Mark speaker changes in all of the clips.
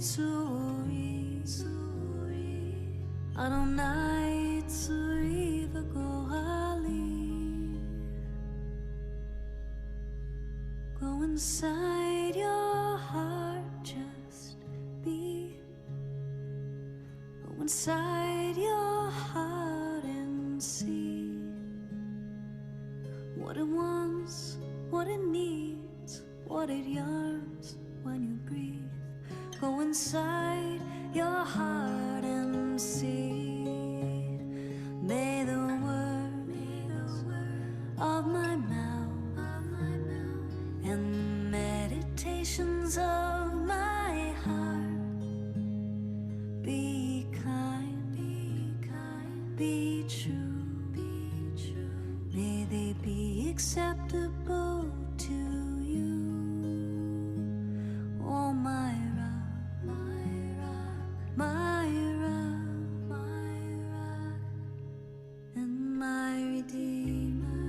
Speaker 1: צורי, אדוני צורי וגורלי. Go inside your heart, just be. Go inside your heart and see what it wants, what it needs, what it yearns when you breathe. Go inside your heart and see. May the words of my mouth and meditations of my heart be kind, be true. May they be acceptable to you. Oh, my rock, my rock, and my redeemer.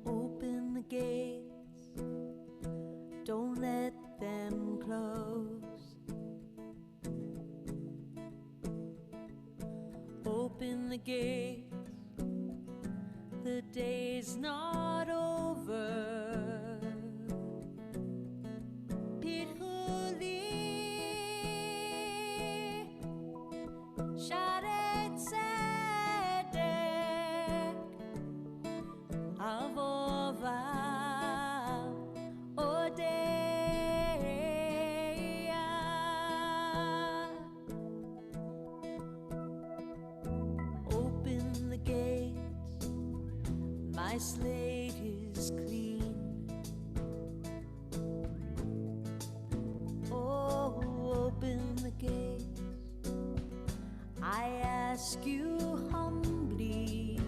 Speaker 1: Open the gates, don't let them close. Open the gates, the day's not over. My slate is clean. Oh, open the gates, I ask you humbly.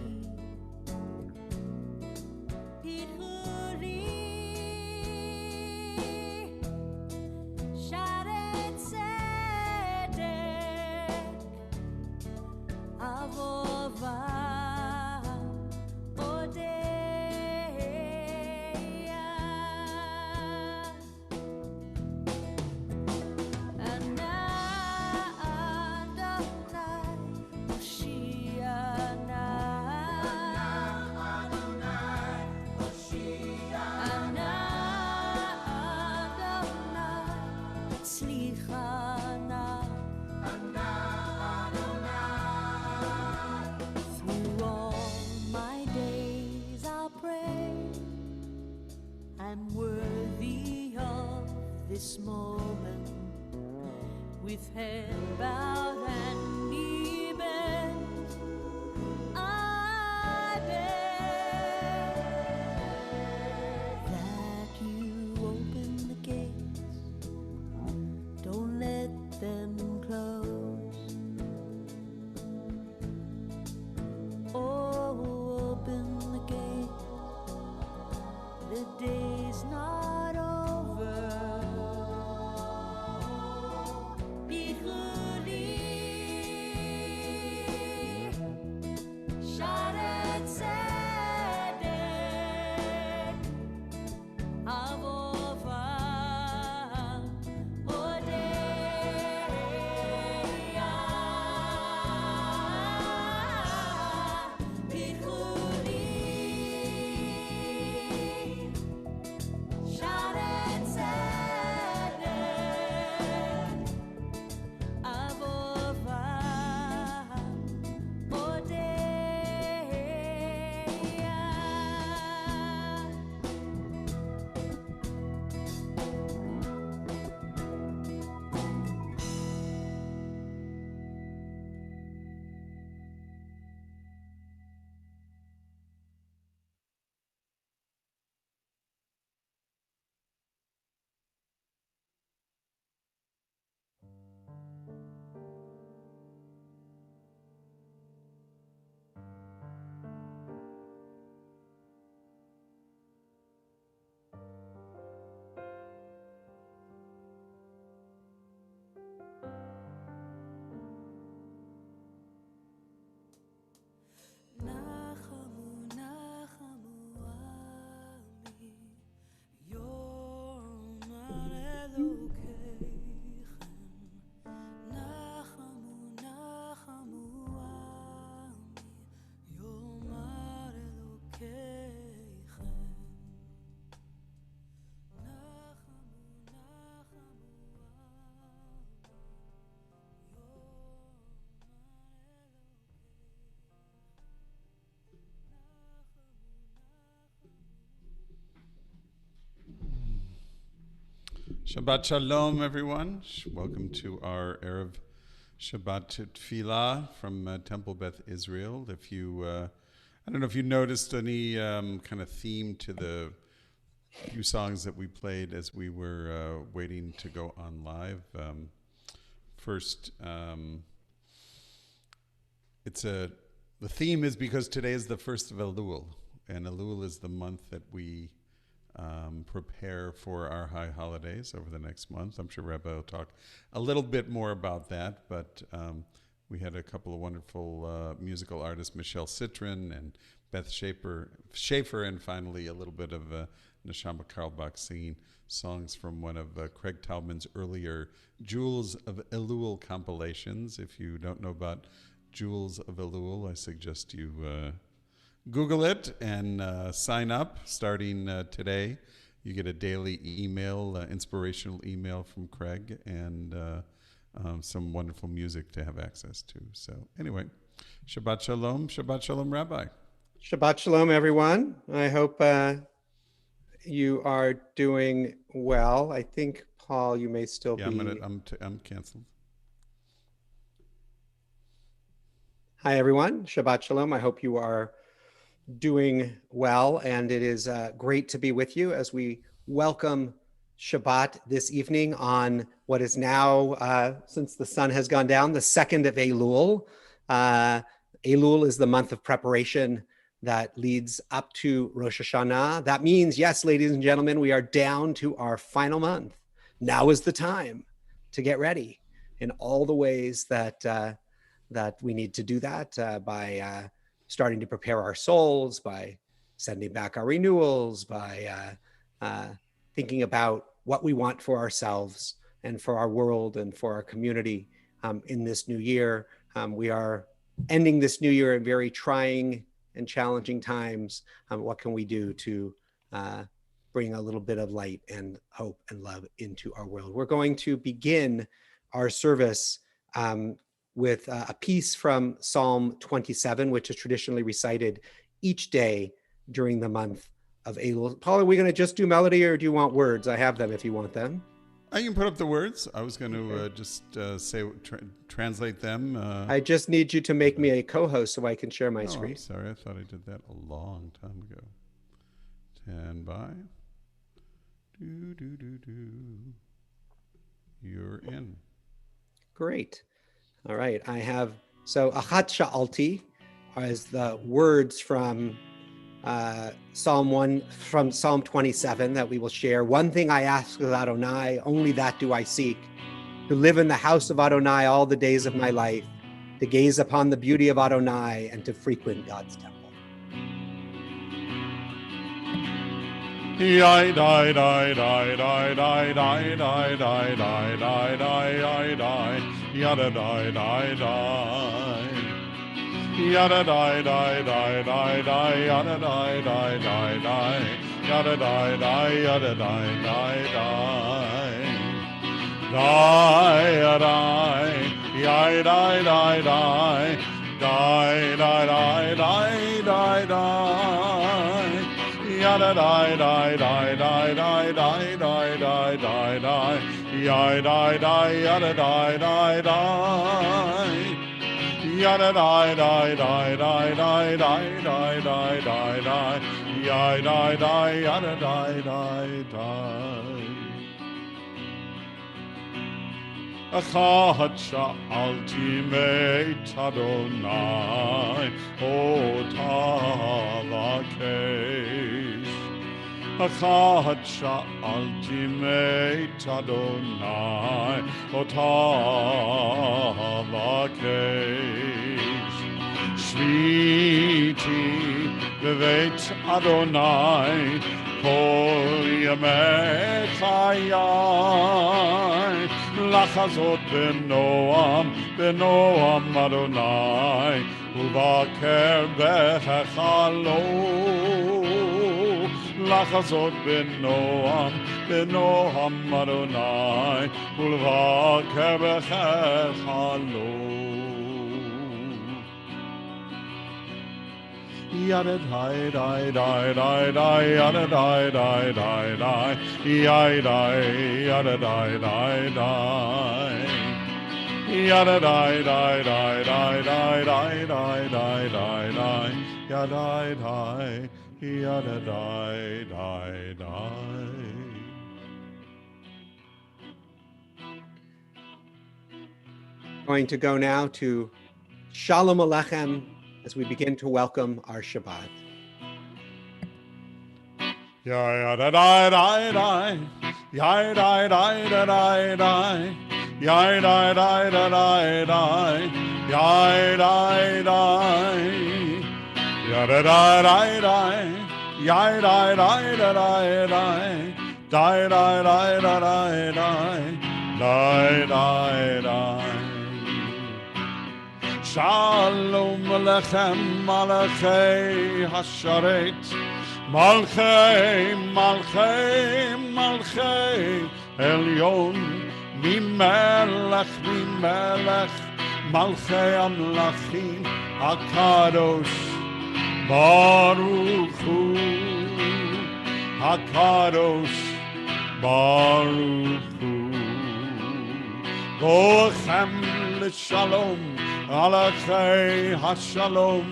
Speaker 1: I'm worthy of this moment, with head bowed and knee bent. I beg that you open the gates, don't let them close. Oh, open the gates, the day's not over. Be holy.
Speaker 2: Shabbat Shalom, everyone. Welcome to our Erev Shabbat Tefillah from Temple Beth Israel. If you, I don't know if you noticed any kind of theme to the few songs that we played as we were waiting to go on live. First, the theme is because today is the first of Elul, and Elul is the month that we prepare for our high holidays over the next month. I'm sure Rabbi will talk a little bit more about that, but we had a couple of wonderful musical artists, Michelle Citrin and Beth Schaefer, and finally a little bit of Neshama Karlbach singing songs from one of Craig Taubman's earlier Jewels of Elul compilations. If you don't know about Jewels of Elul, I suggest you Google it and sign up starting today. You get a daily email, inspirational email from Craig, and some wonderful music to have access to. So anyway, Shabbat Shalom, Rabbi.
Speaker 3: Shabbat Shalom, everyone. I hope you are doing well. I think, Paul, you may still be...
Speaker 2: I'm canceled.
Speaker 3: Hi, everyone. Shabbat Shalom. I hope you are doing well, and it is great to be with you as we welcome Shabbat this evening on what is now, since the sun has gone down, the 2nd of Elul. Elul is the month of preparation that leads up to Rosh Hashanah. That means, yes, ladies and gentlemen, we are down to our final month. Now is the time to get ready in all the ways that we need to do that by starting to prepare our souls, by sending back our renewals, by thinking about what we want for ourselves and for our world and for our community in this new year. We are ending this new year in very trying and challenging times. What can we do to bring a little bit of light and hope and love into our world? We're going to begin our service with a piece from Psalm 27, which is traditionally recited each day during the month of Elul. Paul, are we going to just do melody, or do you want words? I have them if you want them.
Speaker 2: I can put up the words. I was going to just translate them.
Speaker 3: I just need you to make me a co-host so I can share my screen.
Speaker 2: I'm sorry. I thought I did that a long time ago. Stand by. You're in.
Speaker 3: Great. All right. I have, so Achat Sha'alti is the words from Psalm 27 that we will share. One thing I ask of Adonai, only that do I seek, to live in the house of Adonai all the days of my life, to gaze upon the beauty of Adonai and to frequent God's temple.
Speaker 2: Yada die die die. Yada die die die die die. Yada die die die die. Yada die die yada die die die. Die die. Yai die die die. Die die die die die. Yada die die die die die die die die die die. Yai die die yada die die die. Yada die die die die die die die die die die. Yai die die yada die die die. Achat sha'alti meit Adonai ota vakesh. Achat sha'alti meit Adonai ota vakesh. Shviti beveit Adonai kol yamei chayai. Lachazot benoam Adonai uvaker bechalo. Lachazot benoam Adonai uvaker bechalo. Yada die die die die die yada die die die die yada die yada die die die yada die die die die die die die die die die yada die yada die die die.
Speaker 3: Going to go now to Shalom Aleichem as we begin to welcome our Shabbat.
Speaker 2: Ya da da da da, ya da da da da da, ya da da da da da, ya da da, ya da da da da, ya da da da da da, da da da da da da, da. Shalom Aleichem Malachei Hasharet. Malchei, Malchei, Malchei, Elyon, Mimelech, Mimelech, Malchei Amlachim, Hakadosh, Baruch Hu, Hakadosh, Baruch Hu. Gochem l'shalom, Malachei Hashalom,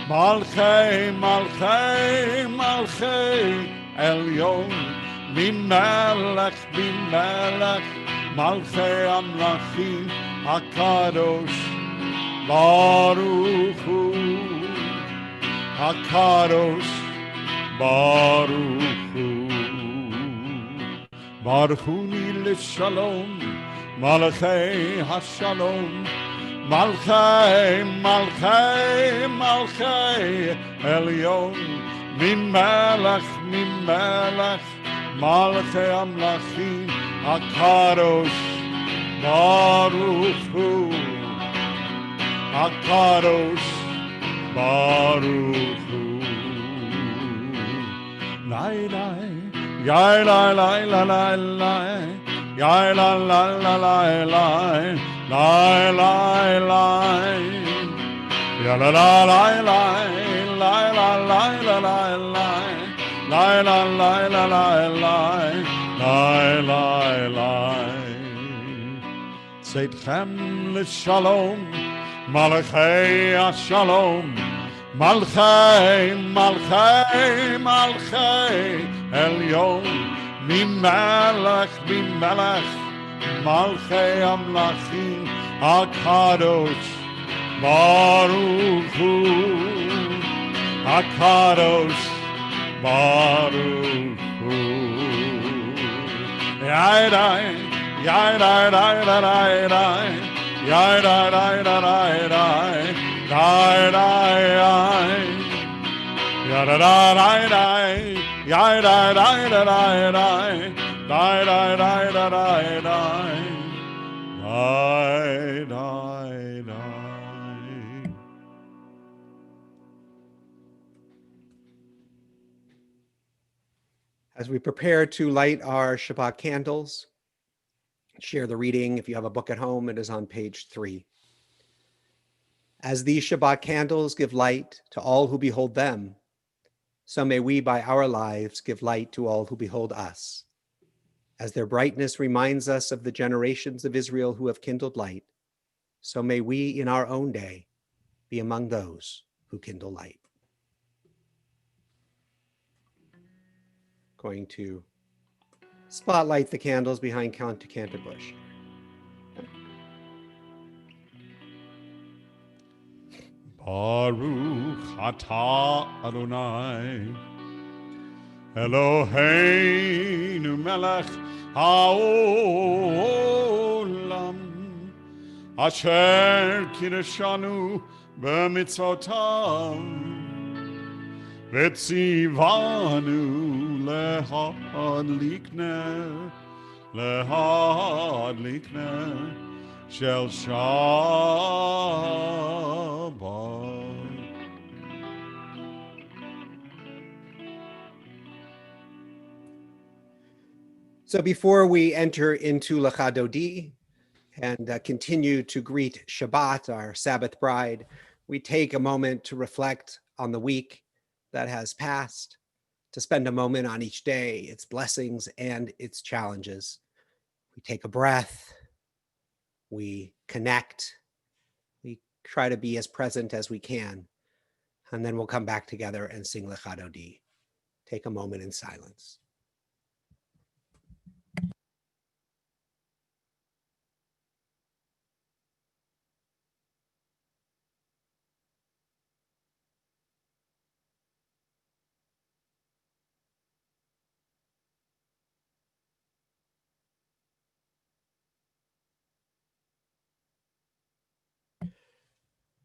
Speaker 2: Malchei, Malchei, Malchei, Elyon, Mimelech, Mimelech, Malchei Amlachim, Hakadosh, Baruch Hu, Hakadosh, Baruch Hu. Baruch Hu l'shalom, Malchei Hashalom, Malchei, Malchei, Malchei, Elyon, Mimelech, Mimelech, Malchei Amlachim, Hakadosh, Baruch Hu, Hakadosh, Baruch Hu. Lai lai, yai lai lai lai lai lai, yai lai lai lai lai lai. Lie, lie, lie, ya la la lie, lie, lie, lie, lie, lie, lie, lie, lie, lie, lie, lie, lie, lie, lie. Tzedchem l'shalom, Malachei Hashalom, Malchei, Malchei, Malchei, Elyon, Mimelech, Mimelech, Malchei Amlachim, Hakadosh, Baruch Hu, Hakadosh, Baruch Hu. Yai dai, yai dai dai dai dai, yai dai dai dai dai, dai dai dai, yai dai dai dai, yai dai dai dai dai. Die, die, die, die, die, die, die, die, die.
Speaker 3: As we prepare to light our Shabbat candles, share the reading. If you have a book at home, it is on page 3. As these Shabbat candles give light to all who behold them, so may we by our lives give light to all who behold us. As their brightness reminds us of the generations of Israel who have kindled light, so may we in our own day be among those who kindle light. Going to spotlight the candles behind Cantor Bush.
Speaker 2: Baruch atah Adonai, Eloheinu melech haolam, asher kireshanu b'mitzvotav, v'tzivanu lehadlik ner shel Shabbat.
Speaker 3: So before we enter into Lachadodi and continue to greet Shabbat, our Sabbath bride, we take a moment to reflect on the week that has passed, to spend a moment on each day, its blessings and its challenges. We take a breath, we connect, we try to be as present as we can, and then we'll come back together and sing Lecha Dodi. Take a moment in silence.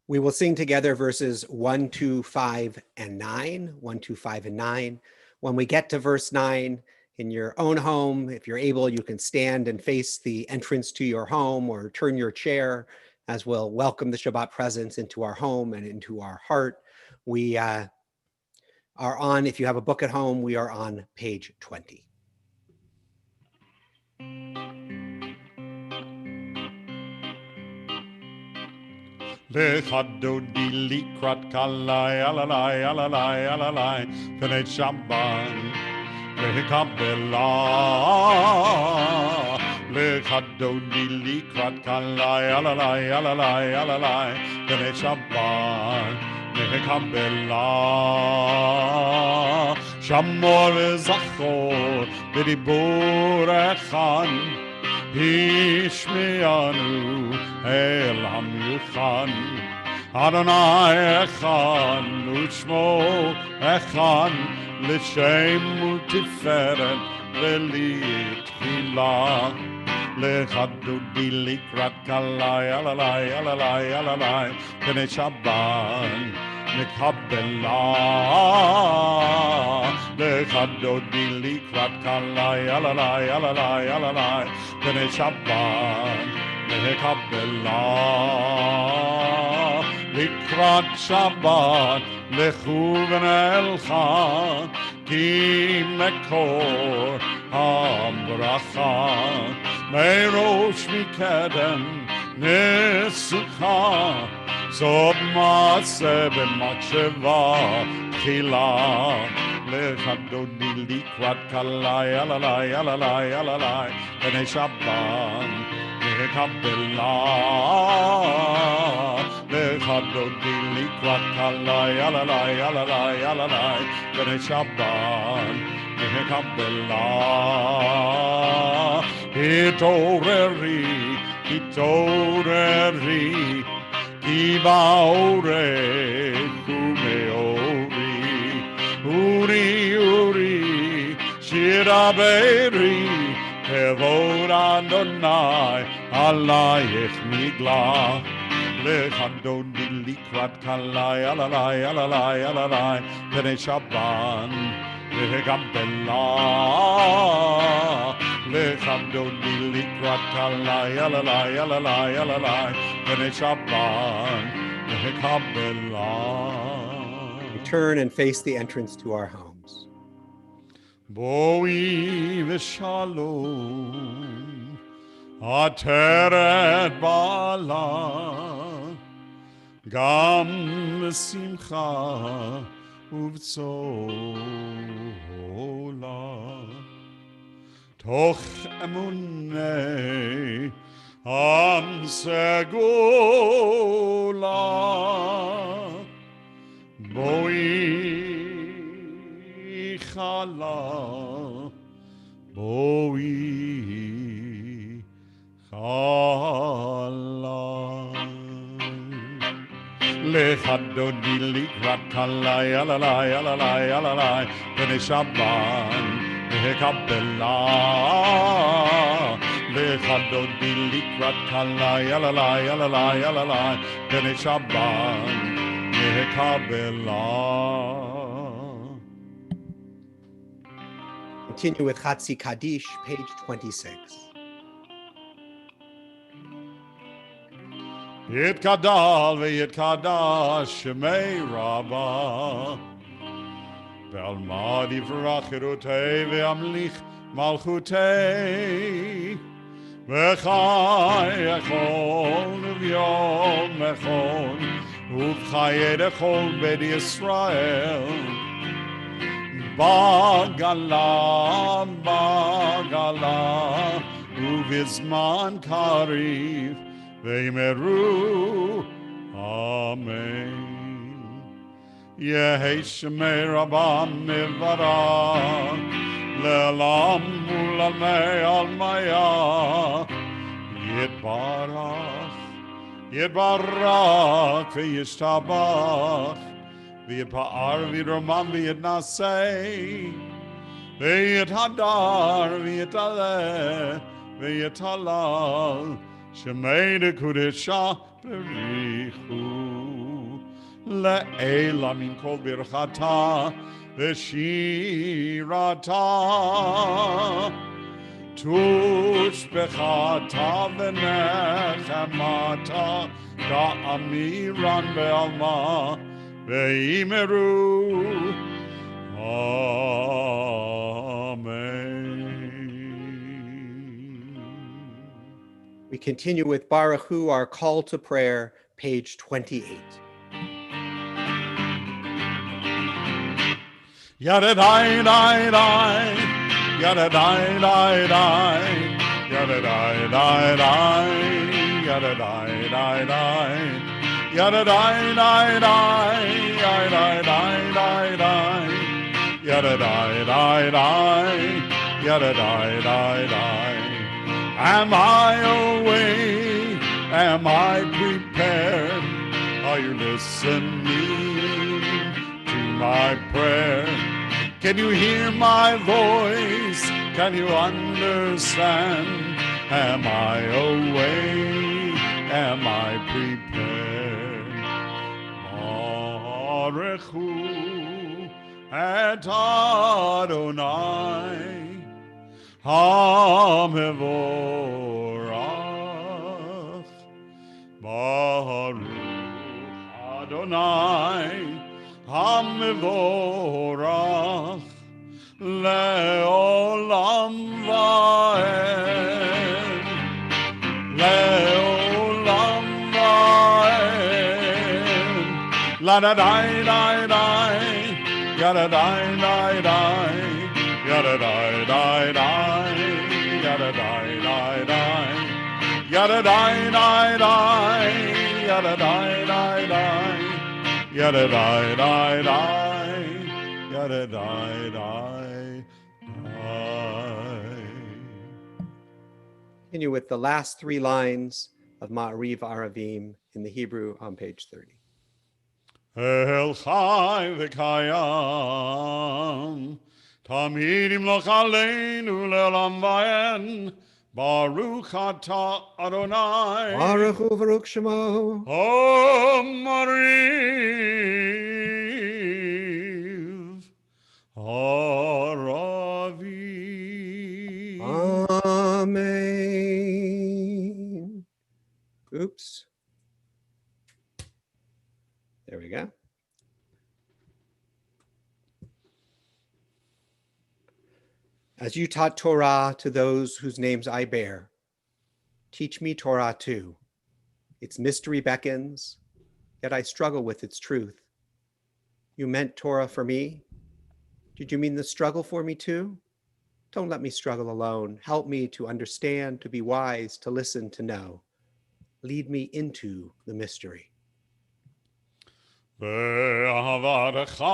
Speaker 3: We will sing together verses 1, 2, 5, and 9. 1, 2, 5, and 9. When we get to verse 9, in your own home, if you're able, you can stand and face the entrance to your home or turn your chair as we'll welcome the Shabbat presence into our home and into our heart. We are on, if you have a book at home, we are on page 20.
Speaker 4: Lecha Dodi likrat kalai alalai alalai alalai Pnei Shabbat Lecha Bela Lecha Dodi likrat kalai alalai alalai alalai Pnei Shabbat Lecha Bela Shamor v'zachor b'dibur echan Ishmeanu El Hamyuchan Adonai Echan Ushmo Echan L'Shem U'Tiferet V'Litchila Lecha Dodi likrat kalai alalai alalai alalai Pnei Shabbat Mekabela Lecha Dodi likrat kalai alalai alalai alalai Pnei Shabbat Mekabela Likrat Shabbat Lechu v'nelcha Ki mekor habracha Merosh mikedem nesucha Sod maaseh b'machsheva tchila Lecha Dodi likrat kalai alalai alalai alalai Pnei Shabbat Mekabela Lecha Dodi likrat kalai alalai alalai alalai Pnei Shabbat Mekabela Hitoreri Hitoreri Ki ba'orech u'me'ori Uri Uri Shira be'eri Kevod Adonai alayich nigla Lecha Dodi likrat kalai alalai alalai alalai Pnei Shabbat Mekabela Lecha Dodi likrat kalai alalai alalai alalai Pnei Shabbat Mekabela.
Speaker 3: We turn and face the entrance to our homes.
Speaker 4: Boi v'shalom Ateret ba'ala Gam v'simcha uv'tzola Toch emunei am segula Boi chala Boi chala Lecha Dodi likrat kalai alalai alalai alalai Pnei Shabbat Mekabela Lecha Dodi likrat kalai alalai alalai alalai Pnei Shabbat Mekabela.
Speaker 3: Continue with Chatzi Kaddish, page 26.
Speaker 4: Yitkadal v'yitkadash shemei Rabbah Ve'almad yivrach chirutei ve'amlich malchutei V'chai echon v'yom echon ובחיי לכל בית ישראל. בגלה, בגלה, ובזמן קריב, ואמרו אמן. יהי שמי רבם מברך, לעולם ולעלמי עלמיה, יתברך, יתברך וישתבח, ויתפאר ויתרומם ויתנשא, ויתהדר ויתעלה ויתהלל, שמי לקודשה בריחו. לעילה מן כל ברכתה ושירתה, תושבחתה ונחמתה, כאמירן בעלמה, ואמרו Amen.
Speaker 3: We continue with Baruch Hu, our call to prayer, page 28.
Speaker 4: Yada die die die, yada die die die, yada die die die, yada die die die, yada die die die, yada die die die, yada die die die, yada die die die. Am I awake? Am I prepared? Are you listening to my prayer? Can you hear my voice? Can you understand? Am I awake? Am I prepared? Baruch Hu et Adonai HaMevorach. Baruch Adonai HaMevorach Le'olam va'ed, Le'olam va'ed. La-da-dai-dai-dai, ya-da-dai-dai-dai, ya-da-dai-dai-dai, ya-da-dai-dai-dai, ya-da-dai-dai-dai, ya-da-dai-dai-dai, ya-da-dai-dai-dai, ya-da-dai-dai-dai.
Speaker 3: Continue with the last three lines of Ma'ariv Aravim in the Hebrew on page 30.
Speaker 4: El Chai v'Kayam, Tamid Yimloch Aleinu le'olam va'ed, Baruch Ata Adonai,
Speaker 3: Baruch Hu Baruch Shemo.
Speaker 4: HaMariv Aravim.
Speaker 3: Amen. Oops. There we go. As you taught Torah to those whose names I bear, teach me Torah too. Its mystery beckons, yet I struggle with its truth. You meant Torah for me. Did you mean the struggle for me too? Don't let me struggle alone. Help me to understand, to be wise, to listen, to know. Lead me into the mystery.
Speaker 4: Ve'avarecha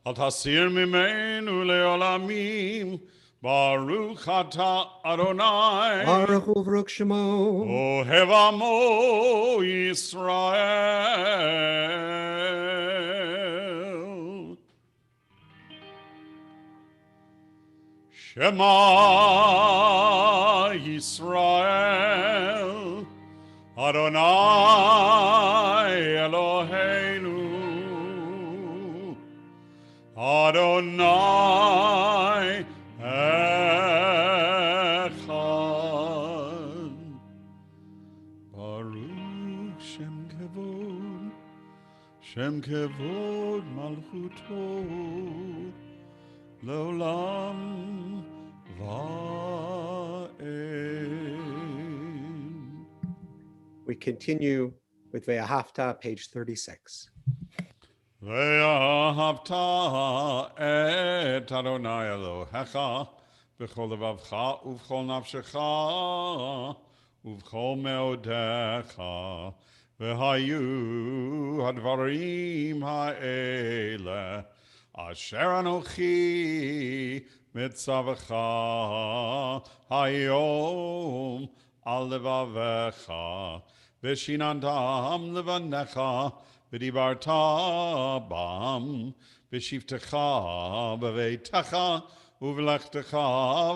Speaker 4: al tasir mimenu le'olamim, Baruch Ata Adonai,
Speaker 3: Baruch Hu Baruch Shemo.
Speaker 4: Ohev Amo Yisrael. Shema Yisrael, Adonai Eloheinu, Adonai Echad. Baruch Shem Kevod Malchuto, Leolam Va'ed.
Speaker 3: We continue with Ve'ahavta, page 36.
Speaker 4: ואהבת את אדוני אלוהיך בכל לבבך ובכל נפשך ובכל מאודיך, והיו הדברים האלה אשר אנוכי מצווך היום על לבביך, ושיננתם לבניך ודיברת בם בשבתך בביתך ובלכתך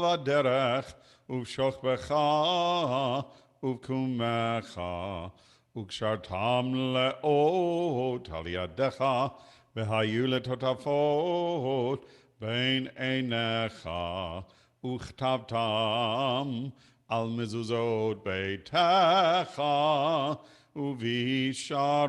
Speaker 4: בדרך ובשוכבך ובקומך, וקשרתם לאות על ידך, והיו לטוטפות בין עיניך, וכתבתם על מזוזות ביתך ובשעריך,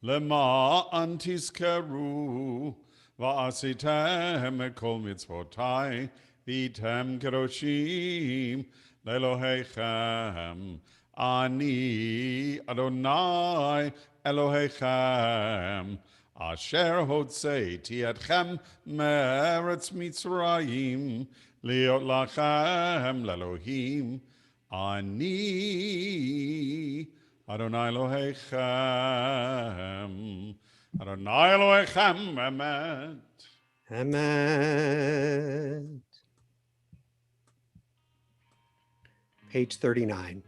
Speaker 4: למען תזכרו ועשיתם את כל מצוותי, והייתם קדושים לאלוהיכם. אני אדוני אלוהיכם, אשר הוצאתי אתכם מארץ מצרים, להיות לכם לאלוהים. אני אדוני אלוהיכם, אדוני אלוהיכם אמת.
Speaker 3: Amen. Page 39.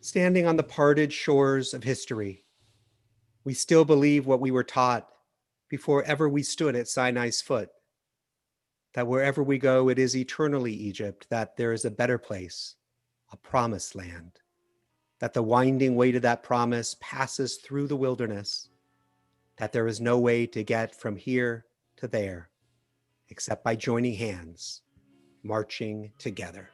Speaker 3: Standing on the parted shores of history, we still believe what we were taught before ever we stood at Sinai's foot, that wherever we go, it is eternally Egypt, that there is a better place, a promised land, that the winding way to that promise passes through the wilderness, that there is no way to get from here to there except by joining hands, marching together.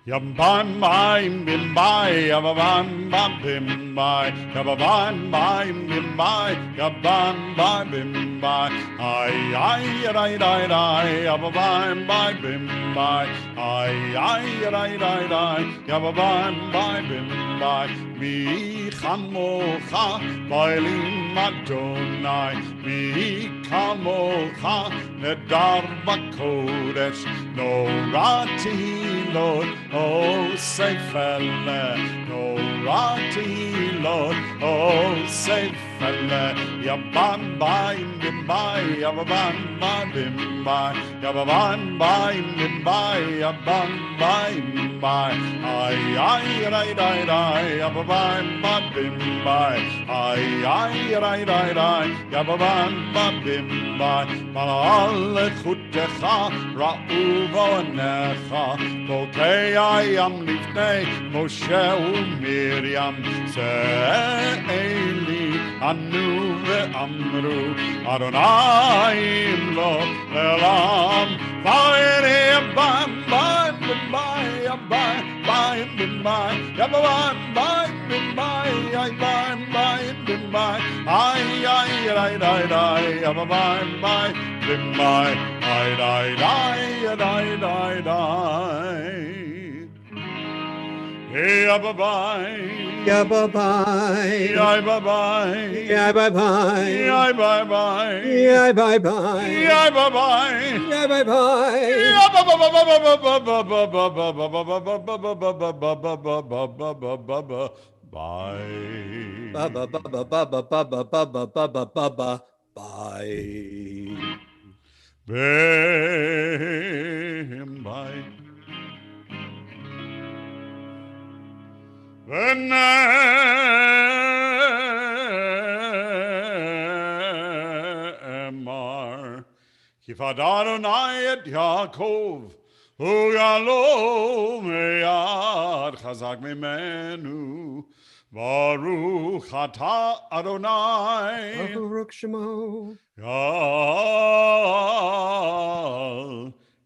Speaker 4: Yabban bim bim bai, yabban bim bai, yabban bim bai, yabban bim bai, ay ay ay ay ay, yabban bim bai, ay ay ay ay, yabban bim bai, mi chamocha bailim Adonai, mi kamocha nedar bakodesh, no rati Lord. Oh, say fella, no rati Lord, oh, say fella, yaban bim bim bai, yaban bim bai, yaban bim bai, yaban bim bai, ay ay ay ay ay, yaban bim bai, ay ay ay ay ay, yaban bim bai, malal chutecha ra'u vonecha, volkei ayam lifnei Moshe uMiriam, se'eli anu ve'amru Adonai imlo le'olam, vayni abam bim bai, abam bim bai, abam bim bai, abam bim bai, ay ay ay ay ay, abam bim bai, ay ay ay ay ay ay. Hey, bye-bye.
Speaker 3: Yeah, bye-bye.
Speaker 4: Yeah, bye-bye.
Speaker 3: Yeah, bye-bye.
Speaker 4: Yeah, bye-bye.
Speaker 3: Yeah, bye-bye.
Speaker 4: Yeah, bye-bye.
Speaker 3: Yeah, bye-bye.
Speaker 4: Yeah, bye. ונאמר כי פד אדוני את יעקב וגאלו מיד חזק ממנו, ברוך אתה אדוני
Speaker 3: Baruch Shemo.
Speaker 4: גאל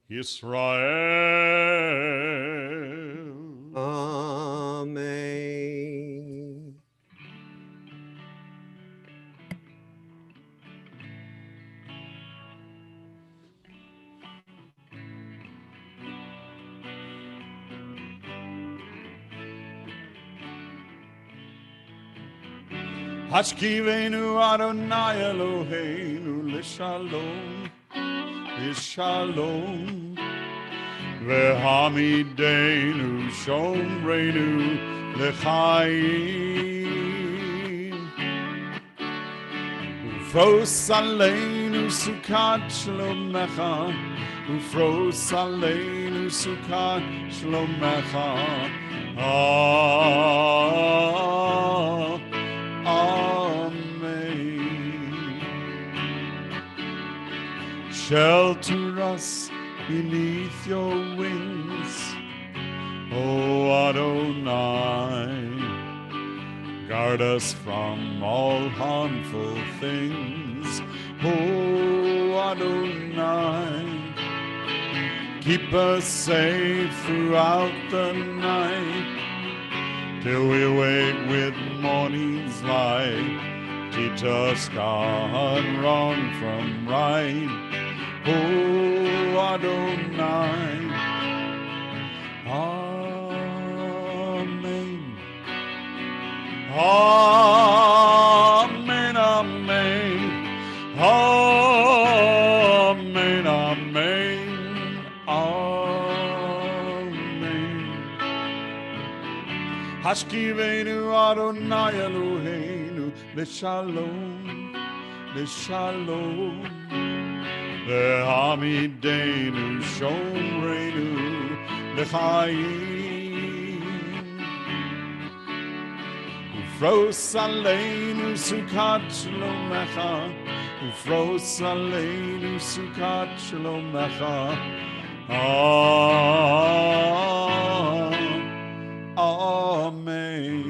Speaker 4: ישראל.
Speaker 3: Amen.
Speaker 4: Hashkivenu Adonai Eloheinu L'Shalom, L'Shalom. V'hamidenu Shomreinu L'chaim. Ufros aleinu Sukkot Shlomecha, Ufros aleinu Sukkot Shlomecha. Amen. Shelter us beneath your wings, O Adonai. Guard us from all harmful things, O Adonai. Keep us safe throughout the night, till we wake with morning's light. Teach us, God, wrong from right, O Adonai. Amen. Amen, amen. Amen, amen. Amen. Hashkivenu Adonai Eloheinu L'Shalom, L'Shalom. V'hamidenu Shomreinu L'chaim. Ufros aleinu Sukkot Shlomecha, Ufros aleinu Sukkot Shlomecha. Amen.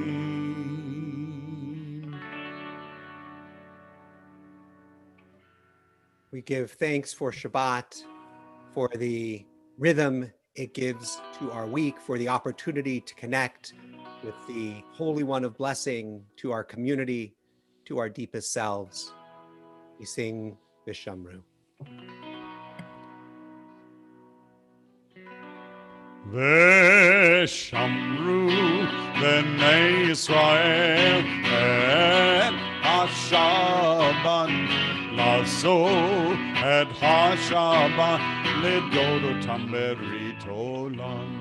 Speaker 3: We give thanks for Shabbat, for the rhythm it gives to our week, for the opportunity to connect with the Holy One of Blessing, to our community, to our deepest selves. We sing Vishamru.
Speaker 4: Veshamru b'nei Yisrael et HaShabbat lazo et HaShabbat lidod otam berit olam.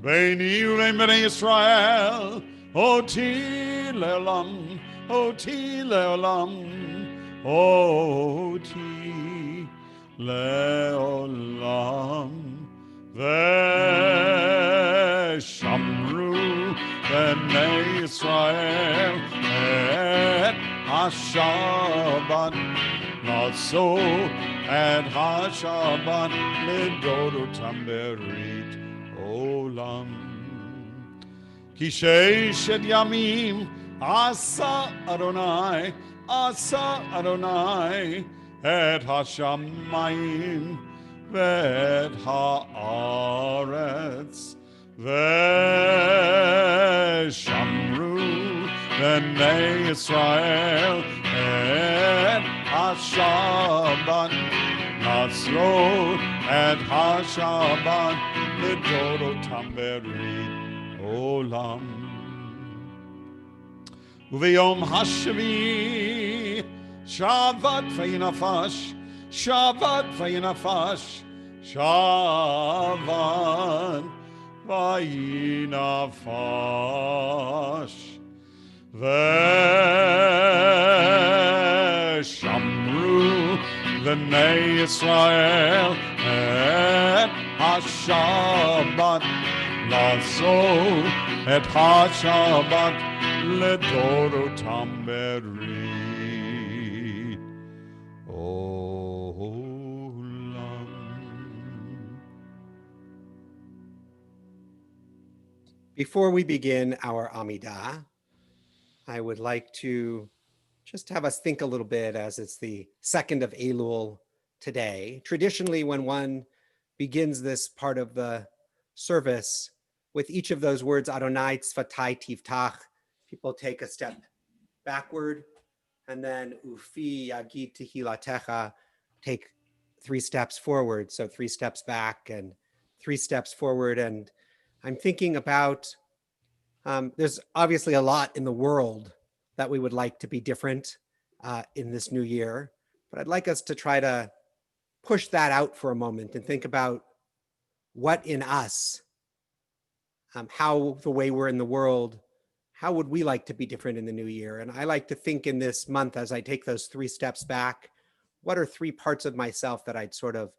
Speaker 4: Beini uvein b'nei Yisrael oti leolam, oti leolam, oti leolam. Veshamru b'nei Yisrael et HaShabbat lazo et HaShabbat lidod otam berit olam. Ki sheishet yamim asa Adonai et hashamayim ואת הארץ ושמרו בני ישראל את השבת נצרו את השבת לדורותם ברית עולם וביום השביעי שבת וינפש Shabbat vayinafash, Shabbat vayinafash, v'shamru b'nei Yisrael et HaShabbat lazo et HaShabbat ledorotam berit olam.
Speaker 3: Before we begin our Amidah, I would like to just have us think a little bit, as it's the 2nd of Elul today. Traditionally, when one begins this part of the service with each of those words, Adonai tzvatai tivtach, people take a step backward, and then ufi yagid tehilatecha, take 3 steps forward. So 3 steps back and 3 steps forward. And I'm thinking about, there's obviously a lot in the world that we would like to be different in this new year. But I'd like us to try to push that out for a moment and think about what in us, how the way we're in the world, how would we like to be different in the new year? And I like to think in this month, as I take those 3 steps back, what are 3 parts of myself that I'd sort of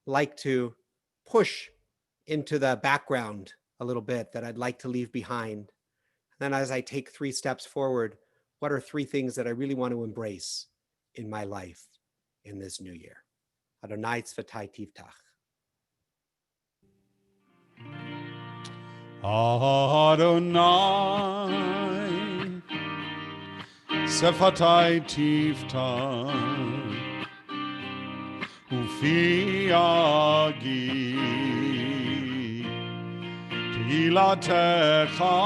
Speaker 3: like to push into the background a little bit, that I'd like to leave behind? And then as I take 3 steps forward, what are 3 things that I really want to embrace in my life in this new year? Adonai tzvatai tiftach.
Speaker 4: Adonai, Sefatai Tifta, Ufi Agi, Tilatecha,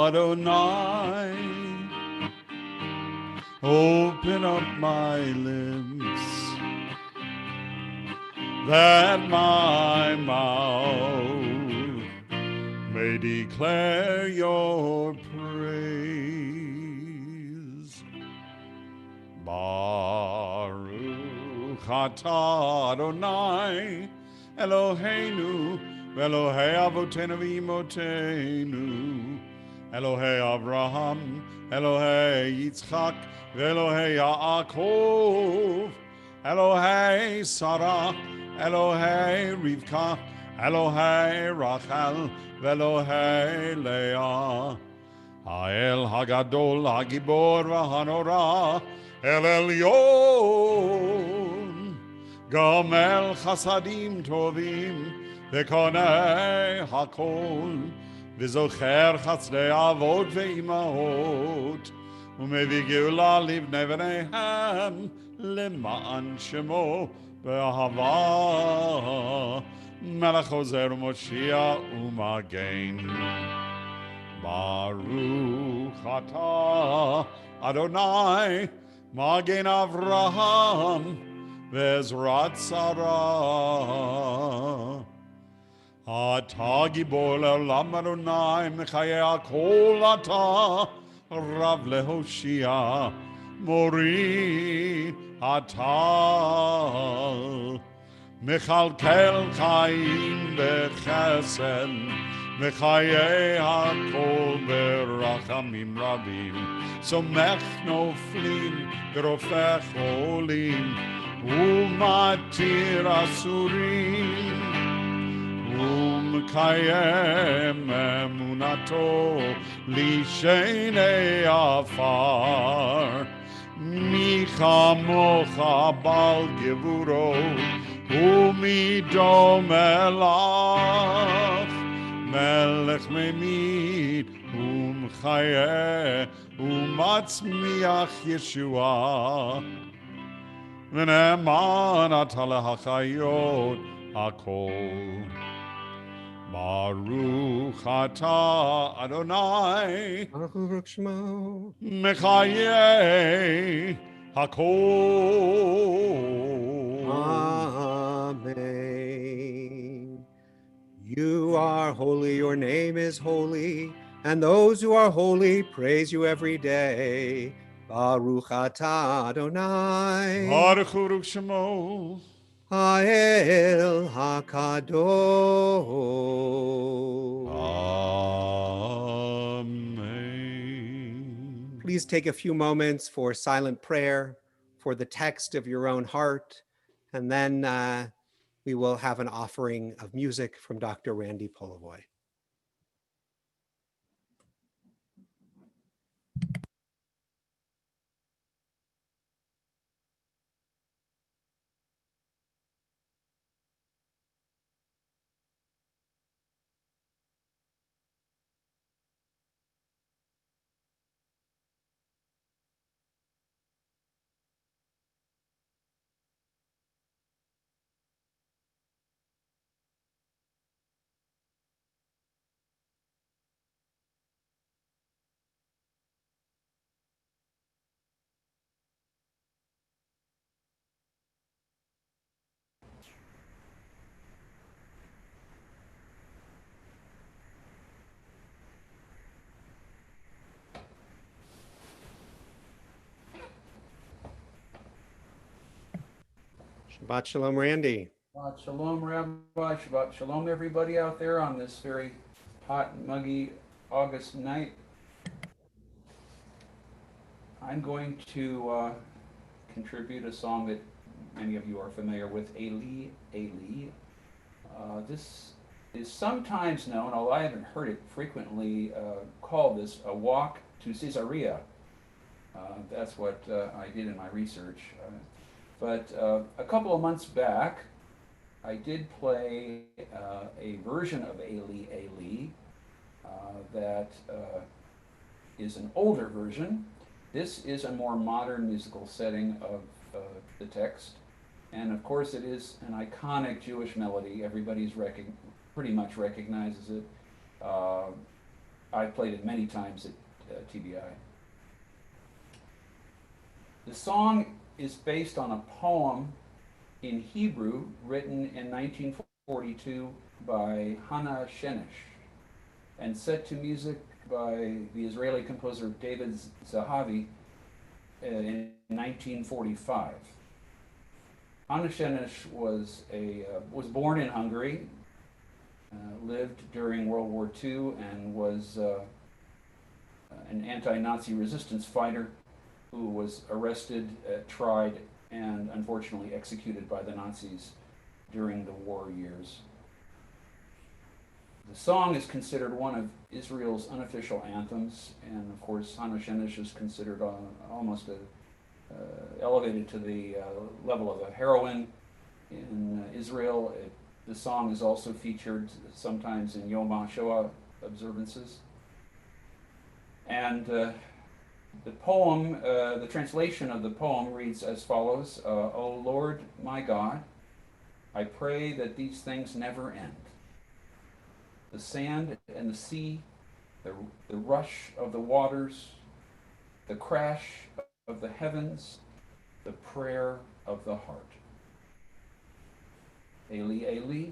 Speaker 4: Adonai, open up my lips, that my mouth may declare your praise. Baruch atah Adonai Eloheinu Elohei Avotenu v'Imotenu Elohei Avraham Elohei Yitzchak Elohei Yaakov Elohei Sarah Elohei Rivka Elohei Rachel Elohei Leah Ha'el Hagadol Hagibor V'Hanora El Elyon Gamel Chasadim Tovim V'Konei Hakol V'Zocher Chatzrei Avot V'Imahot U'Mevi Geula Livnei V'Neihem L'Ma'an Shemo B'Ahava Melech Ozer U'Moshiach U'Magen Baruch atah Adonai Magen Avraham Vezrat Sarah Atah Gibor Le'olam Adonai Mechayei Hakol Atah Rav Lehoshia Mori Atah Mechalkel Chaim Bechesed Mechayei Hakol Berachamim Rabim Somech Noflim V'Rofech Olim Umatir Asurim Umkayem Emunato Lishenei Afar Michamocha Bal Gevuro Umidom Elach Melech Memid Umchayeh Umatzmiach Yeshua V'ne'eman ata lehachayot hakol Baruch atah Adonai
Speaker 3: Baruch Shmo.
Speaker 4: Mechayeh hakol
Speaker 3: Amen. You are holy, your name is holy, and those who are holy praise you every day. Baruch atah Adonai,
Speaker 4: Baruch Hu Shemo
Speaker 3: Ha'el HaKadosh.
Speaker 4: Amen.
Speaker 3: Please take a few moments for silent prayer, for the text of your own heart, and then we will have an offering of music from Dr. Randy Polovoy. Shabbat Shalom, Randy.
Speaker 5: Shabbat Shalom, Rabbi. Shabbat Shalom, everybody out there on this very hot, muggy August night. I'm going to contribute a song that many of you are familiar with, Eli, Eli. This is sometimes known, although I haven't heard it frequently called this, a walk to Caesarea. That's what I did in my research. But a couple of months back, I did play a version of Eli, Eli that is an older version. This is a more modern musical setting of the text. And of course, it is an iconic Jewish melody. Everybody's pretty much recognizes it. I've played it many times at TBI. The song is based on a poem in Hebrew written in 1942 by Hannah Shenish and set to music by the Israeli composer David Zahavi in 1945. Hannah Shenish was born in Hungary, lived during World War II, and was an anti-Nazi resistance fighter who was arrested, tried, and unfortunately executed by the Nazis during the war years. The song is considered one of Israel's unofficial anthems, and of course Hannah Shenish is considered almost elevated to the level of a heroine in Israel. The song is also featured sometimes in Yom HaShoah observances. And the poem, the translation of the poem reads as follows: O Lord my God, I pray that these things never end. The sand and the sea, the rush of the waters, the crash of the heavens, the prayer of the heart. Eli, Eli.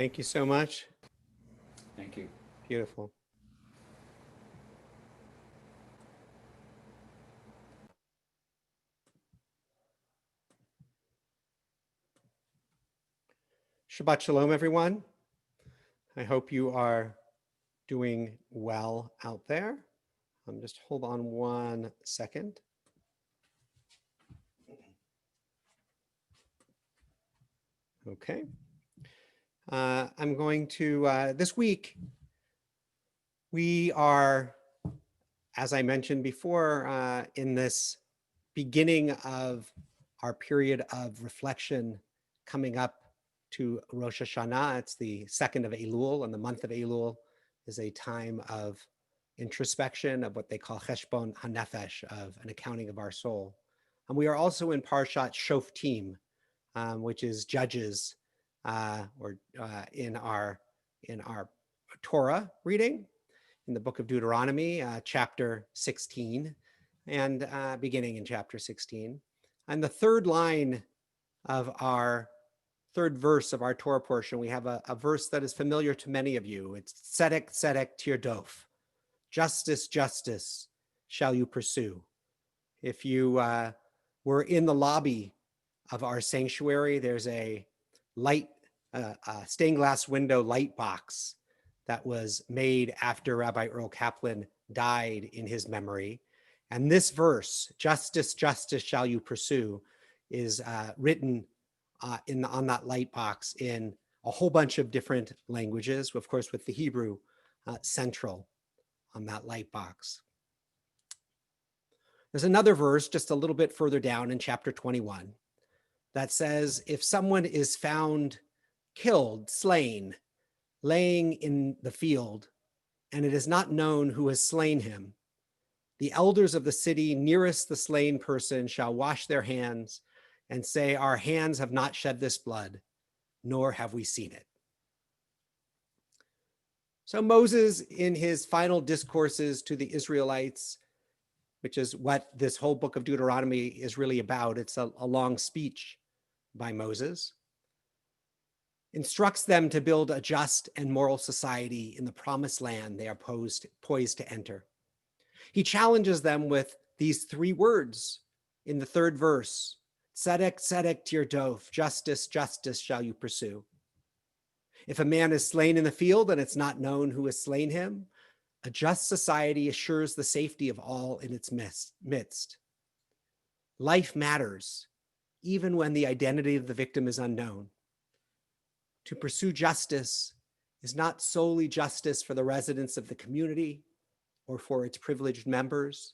Speaker 3: Thank you so much.
Speaker 5: Thank you.
Speaker 3: Beautiful. Shabbat Shalom, everyone. I hope you are doing well out there. Just hold on 1 second. Okay. I'm going to, this week, we are, as I mentioned before, in this beginning of our period of reflection coming up to Rosh Hashanah. It's the 2nd of Elul, and the month of Elul is a time of introspection, of what they call Cheshbon HaNefesh, of an accounting of our soul. And we are also in Parshat Shoftim, which is Judges, in our Torah reading, in the book of Deuteronomy, chapter 16, and beginning in chapter 16. And the third verse of our Torah portion, we have a verse that is familiar to many of you. It's Tzedek, Tzedek, Tirdof. Justice, justice shall you pursue. If you were in the lobby of our sanctuary, there's a stained glass window light box that was made after Rabbi Earl Kaplan died in his memory. And this verse, justice, justice shall you pursue, is written on that light box in a whole bunch of different languages, of course, with the Hebrew central on that light box. There's another verse just a little bit further down in chapter 21 that says, if someone is found killed, slain, laying in the field, and it is not known who has slain him, the elders of the city nearest the slain person shall wash their hands and say, our hands have not shed this blood, nor have we seen it. So Moses, in his final discourses to the Israelites, which is what this whole book of Deuteronomy is really about, it's a long speech by Moses, instructs them to build a just and moral society in the promised land they are poised to enter. He challenges them with these 3 words in the 3rd verse: Tzedek, tzedek tirdof, justice, justice shall you pursue. If a man is slain in the field and it's not known who has slain him, a just society assures the safety of all in its midst. Life matters, even when the identity of the victim is unknown. To pursue justice is not solely justice for the residents of the community or for its privileged members.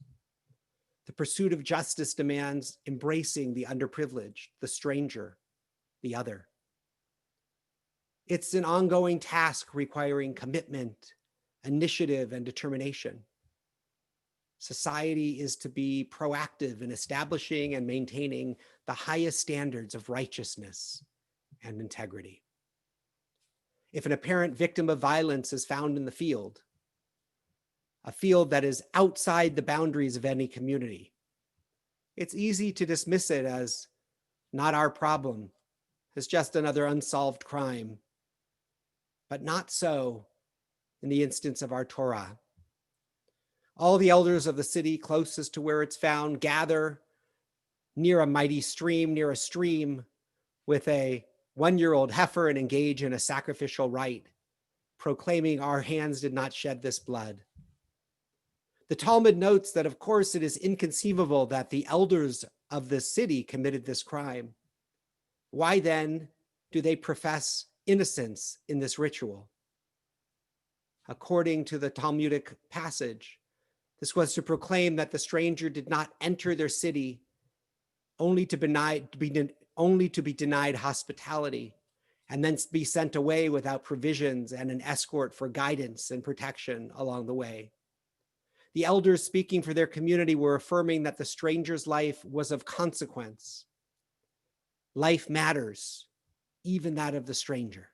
Speaker 3: The pursuit of justice demands embracing the underprivileged, the stranger, the other. It's an ongoing task requiring commitment, initiative, and determination. Society is to be proactive in establishing and maintaining the highest standards of righteousness and integrity. If an apparent victim of violence is found in the field, a field that is outside the boundaries of any community, it's easy to dismiss it as not our problem, as just another unsolved crime. But not so in the instance of our Torah. All the elders of the city closest to where it's found gather near a mighty stream, near a stream, with a 1-year-old heifer and engage in a sacrificial rite, proclaiming our hands did not shed this blood. The Talmud notes that, of course, it is inconceivable that the elders of the city committed this crime. Why then do they profess innocence in this ritual? According to the Talmudic passage, this was to proclaim that the stranger did not enter their city only to be denied hospitality and then be sent away without provisions and an escort for guidance and protection along the way. The elders speaking for their community were affirming that the stranger's life was of consequence. Life matters, even that of the stranger.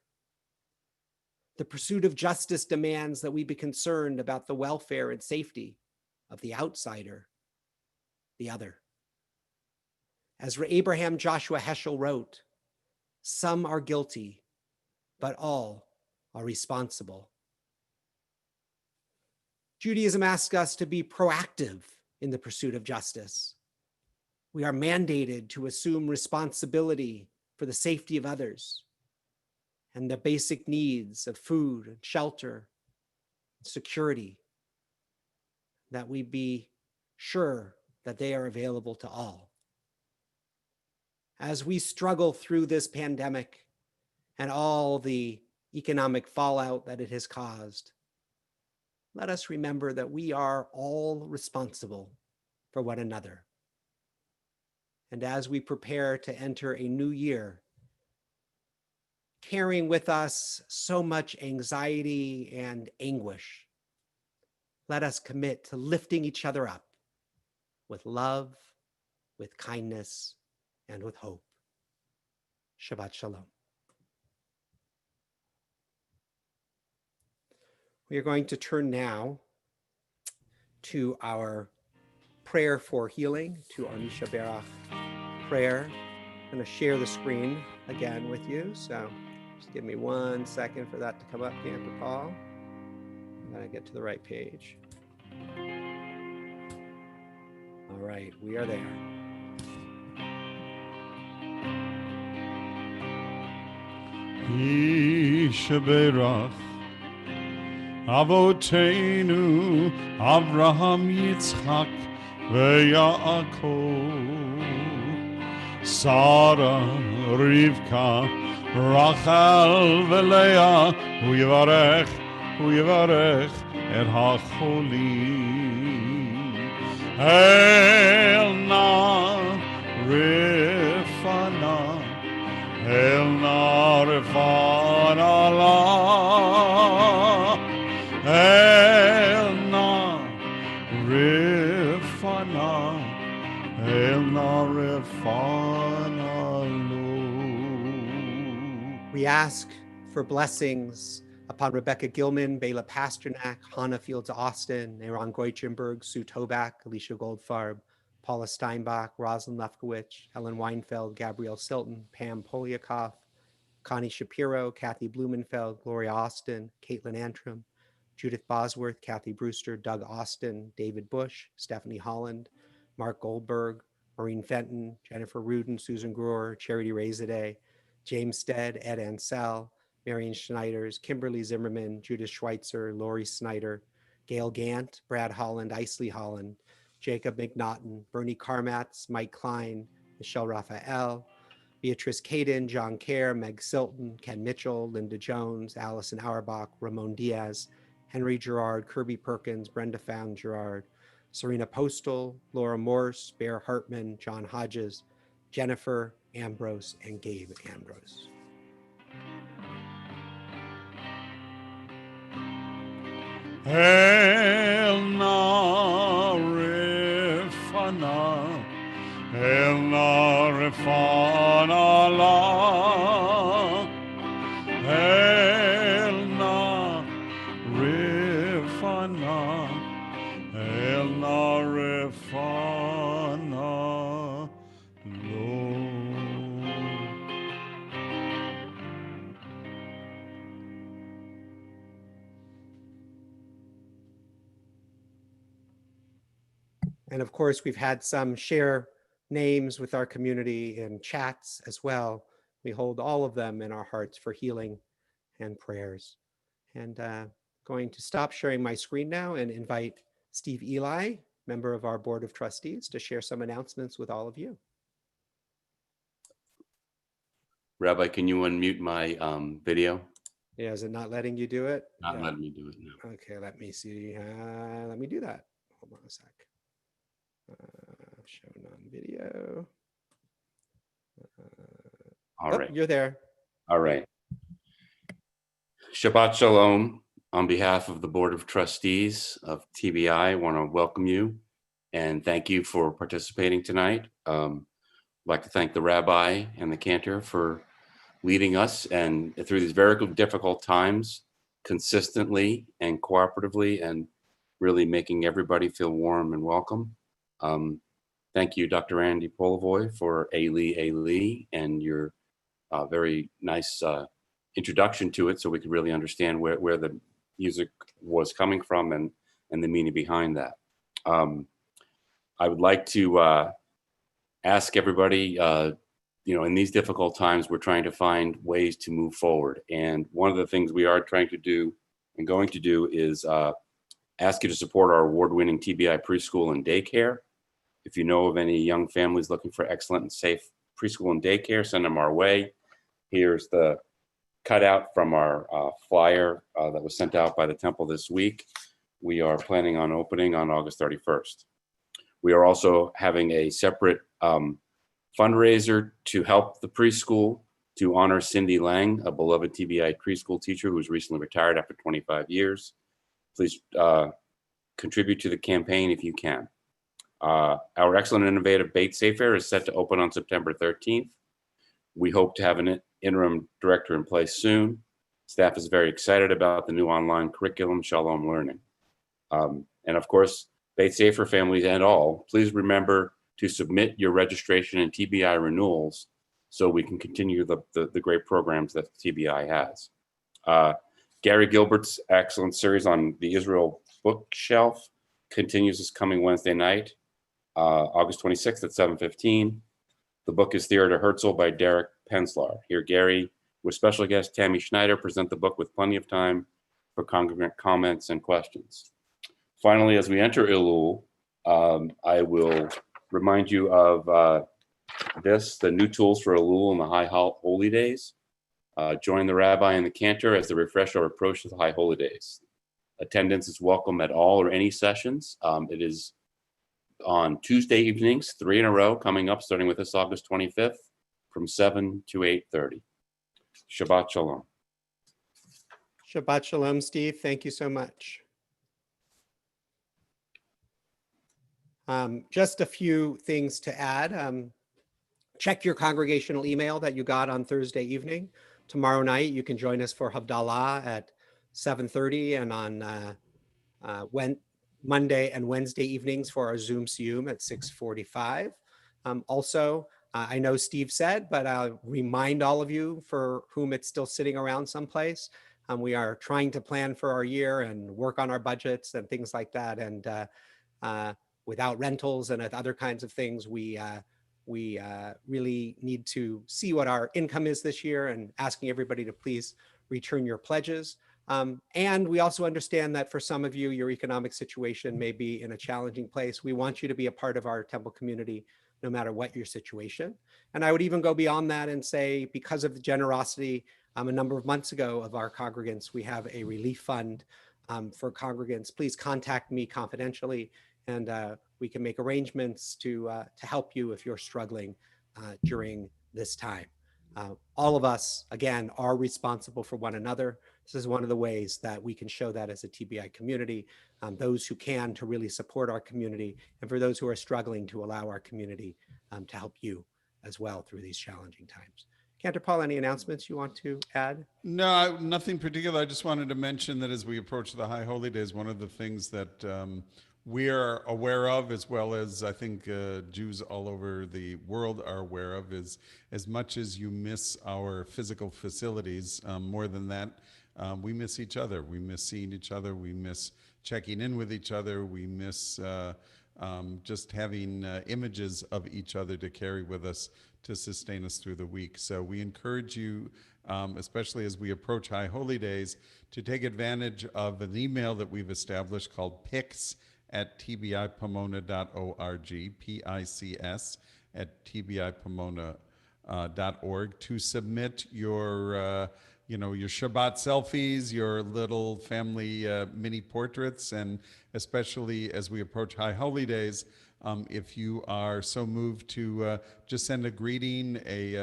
Speaker 3: The pursuit of justice demands that we be concerned about the welfare and safety of the outsider, the other. As Abraham Joshua Heschel wrote, some are guilty, but all are responsible. Judaism asks us to be proactive in the pursuit of justice. We are mandated to assume responsibility for the safety of others and the basic needs of food and shelter, and security, that we be sure that they are available to all. As we struggle through this pandemic and all the economic fallout that it has caused, let us remember that we are all responsible for one another. And as we prepare to enter a new year, carrying with us so much anxiety and anguish, let us commit to lifting each other up with love, with kindness, and with hope. Shabbat Shalom. We are going to turn now to our prayer for healing, to our Misha Berach prayer. I'm going to share the screen again with you, so just give me 1 second for that to come up, Cantor Paul. I'm going to get to the right page. All right, we are there.
Speaker 4: Yishaberach Avoteinu Avraham Yitzchak Ve'Yaakov Sarah Rivka Rachel Ve'Leah Hu Yivarech Et HaCholim Elna Rifana Elna Rifana La Elna Rifana Elna Rifana Lo.
Speaker 3: We ask for blessings upon Rebecca Gilman, Bela Pasternak, Hannah Fields Austin, Aaron Goichenberg, Sue Toback, Alicia Goldfarb, Paula Steinbach, Rosalind Lefkowitz, Helen Weinfeld, Gabrielle Silton, Pam Poliakoff, Connie Shapiro, Kathy Blumenfeld, Gloria Austin, Caitlin Antrim, Judith Bosworth, Kathy Brewster, Doug Austin, David Bush, Stephanie Holland, Mark Goldberg, Maureen Fenton, Jennifer Rudin, Susan Brewer, Charity Razadeh, James Stead, Ed Ansell, Marion Schneiders, Kimberly Zimmerman, Judith Schweitzer, Lori Snyder, Gail Gant, Brad Holland, Isley Holland, Jacob McNaughton, Bernie Karmatz, Mike Klein, Michelle Raphael, Beatrice Caden, John Kerr, Meg Silton, Ken Mitchell, Linda Jones, Allison Auerbach, Ramon Diaz, Henry Gerard, Kirby Perkins, Brenda Found Gerard, Serena Postal, Laura Morse, Bear Hartman, John Hodges, Jennifer Ambrose, and Gabe Ambrose.
Speaker 4: Elna Rifana Elna Rifana La Elna Rifana Elna Rifana Lo.
Speaker 3: And of course, we've had some share names with our community in chats as well. We hold all of them in our hearts for healing and prayers. And going to stop sharing my screen now and invite Steve Eli, member of our Board of Trustees, to share some announcements with all of you.
Speaker 6: Rabbi, can you unmute my video?
Speaker 3: Yeah, is it not letting you do it?
Speaker 6: Not
Speaker 3: Yeah.
Speaker 6: letting me do it now.
Speaker 3: Okay, let me see. Let me do that. Hold on a sec. Show non-video.
Speaker 6: All right.
Speaker 3: You're there.
Speaker 6: All right. Shabbat Shalom. On behalf of the Board of Trustees of TBI, I want to welcome you and thank you for participating tonight. I'd like to thank the Rabbi and the Cantor for leading us and through these very difficult times consistently and cooperatively and really making everybody feel warm and welcome. Thank you, Dr. Andy Polivoy, for Eli and your very nice introduction to it so we could really understand where the music was coming from and the meaning behind that. I would like to ask everybody, in these difficult times, we're trying to find ways to move forward. And one of the things we are trying to do and going to do is ask you to support our award-winning TBI preschool and daycare. If you know of any young families looking for excellent and safe preschool and daycare, send them our way. Here's the cutout from our flyer that was sent out by the Temple this week. We are planning on opening on August 31st. We are also having a separate fundraiser to help the preschool to honor Cindy Lang, a beloved TBI preschool teacher who was recently retired after 25 years. Please contribute to the campaign if you can. Our excellent and innovative Bait Safe Fair is set to open on September 13th. We hope to have an interim director in place soon. Staff is very excited about the new online curriculum, Shalom Learning. And of course, Bait Safe for families and all, please remember to submit your registration and TBI renewals so we can continue the great programs that TBI has. Gary Gilbert's excellent series on the Israel bookshelf continues this coming Wednesday night, August 26th at 7:15. The book is Theater Herzl by Derek Penslar. Here, Gary, with special guest Tammy Schneider, present the book with plenty of time for congregant comments and questions. Finally, as we enter Elul, I will remind you of the new tools for Elul and the High Holy Days. Join the rabbi and the cantor as they refresh our approach to the High Holy Days. Attendance is welcome at all or any sessions. It is on Tuesday evenings, 3 in a row, coming up, starting with this August 25th, from 7 to 8:30. Shabbat Shalom.
Speaker 3: Shabbat Shalom, Steve. Thank you so much. Just a few things to add. Check your congregational email that you got on Thursday evening. Tomorrow night, you can join us for Havdalah at 7:30 and on Monday and Wednesday evenings for our Zoom Siyum at 6:45. Also, I know Steve said, but I'll remind all of you for whom it's still sitting around someplace. We are trying to plan for our year and work on our budgets and things like that. And without rentals and other kinds of things, we really need to see what our income is this year, and asking everybody to please return your pledges. And we also understand that for some of you, your economic situation may be in a challenging place. We want you to be a part of our temple community, no matter what your situation. And I would even go beyond that and say, because of the generosity a number of months ago of our congregants, we have a relief fund for congregants. Please contact me confidentially, and we can make arrangements to help you if you're struggling during this time. All of us, again, are responsible for one another. This is one of the ways that we can show that as a TBI community, those who can to really support our community, and for those who are struggling to allow our community to help you as well through these challenging times. Cantor Paul, any announcements you want to add?
Speaker 2: No, nothing particular. I just wanted to mention that as we approach the High Holy Days, one of the things that we are aware of, as well as I think Jews all over the world are aware of, is as much as you miss our physical facilities, more than that, we miss each other. We miss seeing each other. We miss checking in with each other. We miss just having images of each other to carry with us to sustain us through the week. So we encourage you, especially as we approach High Holy Days, to take advantage of an email that we've established called pics@tbipomona.org, P-I-C-S @tbipomona.org, to submit your your Shabbat selfies, your little family mini portraits, and especially as we approach High Holy Days, if you are so moved to just send a greeting, a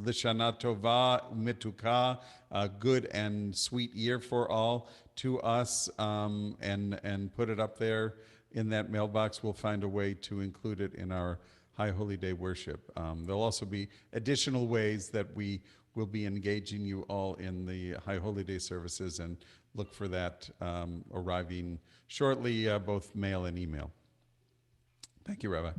Speaker 2: Lishana Tova Mituka, a good and sweet year for all, to us, and put it up there in that mailbox. We'll find a way to include it in our High Holy Day worship. There'll also be additional ways that we will be engaging you all in the High Holy Day services, and look for that arriving shortly, both mail and email. Thank you, Rabbi.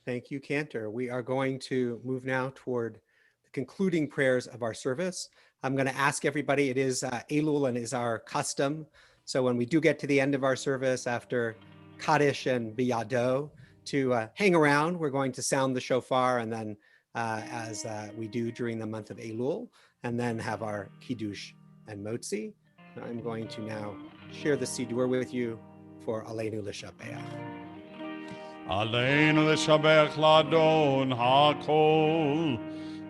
Speaker 3: Thank you, Cantor. We are going to move now toward the concluding prayers of our service. I'm going to ask everybody, it is Elul and is our custom. So when we do get to the end of our service after Kaddish and Biyado, to hang around, we're going to sound the shofar, and then as we do during the month of Elul, and then have our Kiddush and Motzi. I'm going to now share the Siddur with you for Aleinu L'Shabeach.
Speaker 4: עלינו לשבח לאדון הכל,